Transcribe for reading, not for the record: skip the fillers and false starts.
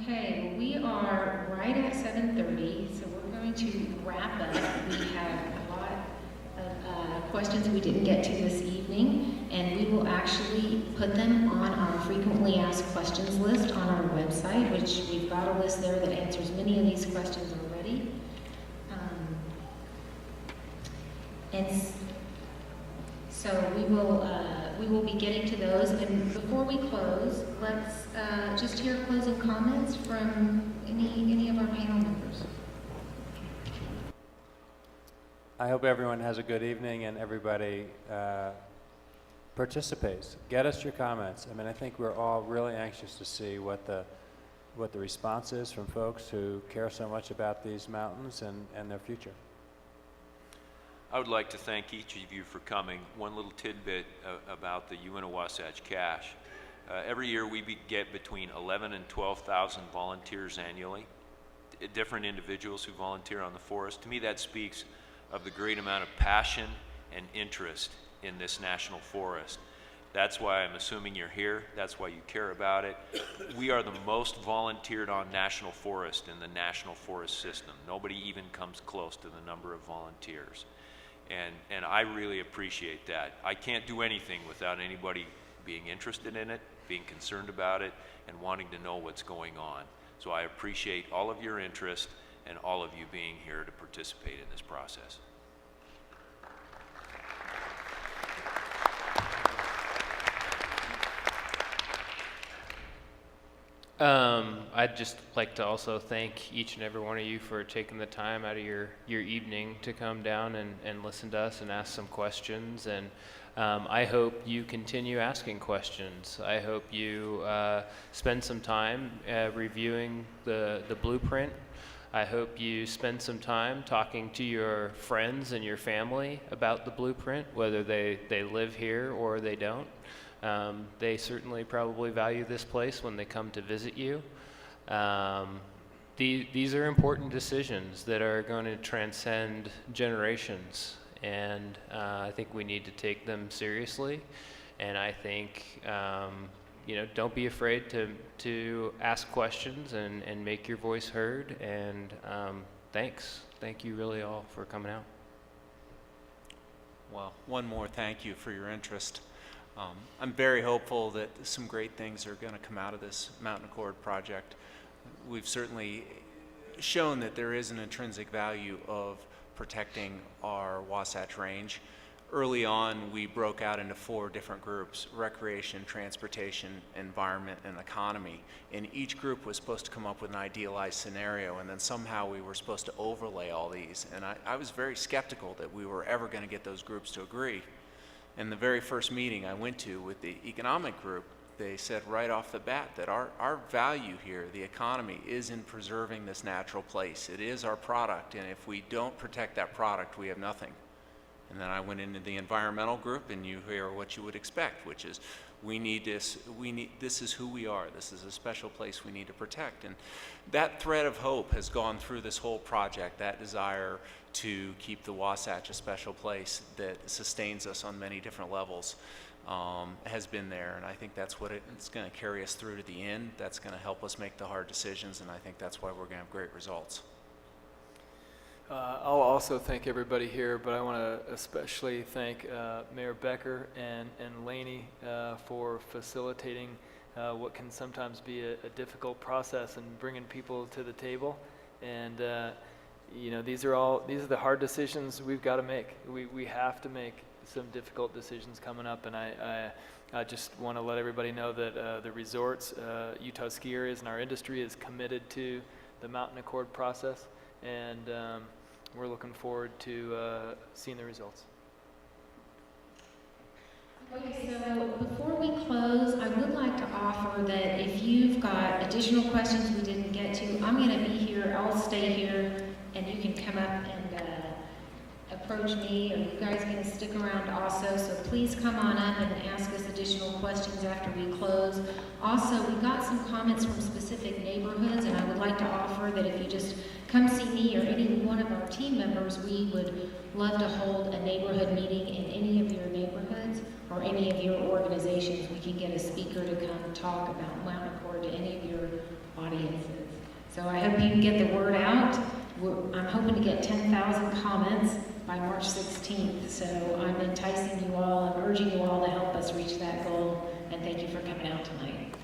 Okay, well, we are right at 7:30, so we're going to wrap up. We have a lot of questions we didn't get to this evening, and we will actually put them on our frequently asked questions list on our website, which we've got a list there that answers many of these questions already. So we will be getting to those. And before we close, let's just hear closing comments from any of our panel members. I hope everyone has a good evening and everybody participates. Get us your comments. I mean, I think we're all really anxious to see what the response is from folks who care so much about these mountains and their future. I would like to thank each of you for coming. One little tidbit about the Uinta Wasatch Cache. Every year we get between 11 and 12,000 volunteers annually, different individuals who volunteer on the forest. To me, that speaks of the great amount of passion and interest in this national forest. That's why I'm assuming you're here. That's why you care about it. We are the most volunteered on national forest in the national forest system. Nobody even comes close to the number of volunteers. And I really appreciate that. I can't do anything without anybody being interested in it, being concerned about it, and wanting to know what's going on. So I appreciate all of your interest and all of you being here to participate in this process. I'd just like to also thank each and every one of you for taking the time out of your evening to come down and listen to us and ask some questions. And I hope you continue asking questions. I hope you spend some time reviewing the blueprint. I hope you spend some time talking to your friends and your family about the blueprint, whether they live here or they don't. They certainly probably value this place when they come to visit you. These are important decisions that are going to transcend generations, and I think we need to take them seriously. And I think don't be afraid to ask questions and make your voice heard. And thank you really all for coming out. Well, one more thank you for your interest. I'm very hopeful that some great things are going to come out of this Mountain Accord project. We've certainly shown that there is an intrinsic value of protecting our Wasatch Range. Early on, we broke out into 4 different groups: recreation, transportation, environment, and economy. And each group was supposed to come up with an idealized scenario, and then somehow we were supposed to overlay all these. And I was very skeptical that we were ever going to get those groups to agree. In the very first meeting I went to with the economic group, they said right off the bat that our value here, the economy, is in preserving this natural place. It is our product, and if we don't protect that product, we have nothing. And then I went into the environmental group, and you hear what you would expect, which is this is who we are. This is a special place we need to protect. And that thread of hope has gone through this whole project, that desire to keep the Wasatch a special place that sustains us on many different levels has been there. And I think that's what it's going to carry us through to the end. That's going to help us make the hard decisions, and I think that's why we're going to have great results. I'll also thank everybody here, but I want to especially thank Mayor Becker and Laney for facilitating what can sometimes be a difficult process and bringing people to the table. And these are the hard decisions we've got to make. We have to make some difficult decisions coming up, and I just want to let everybody know that the resorts, Utah Ski Areas, and our industry is committed to the Mountain Accord process, and we're looking forward to seeing the results. Okay, so before we close, I would like to offer that if you've got additional questions we didn't get to, I'm going to be here. I'll stay here, and you can come up and approach me, or you guys can stick around also. So please come on up and ask us additional questions after we close. Also, we got some comments from specific neighborhoods, and I would like to offer that if you just come see me or any one of our team members, we would love to hold a neighborhood meeting in any of your neighborhoods or any of your organizations. We can get a speaker to come talk about Mountain Accord to any of your audiences. So I hope you can get the word out. I'm hoping to get 10,000 comments by March 16th, so I'm enticing you all, I'm urging you all to help us reach that goal, and thank you for coming out tonight.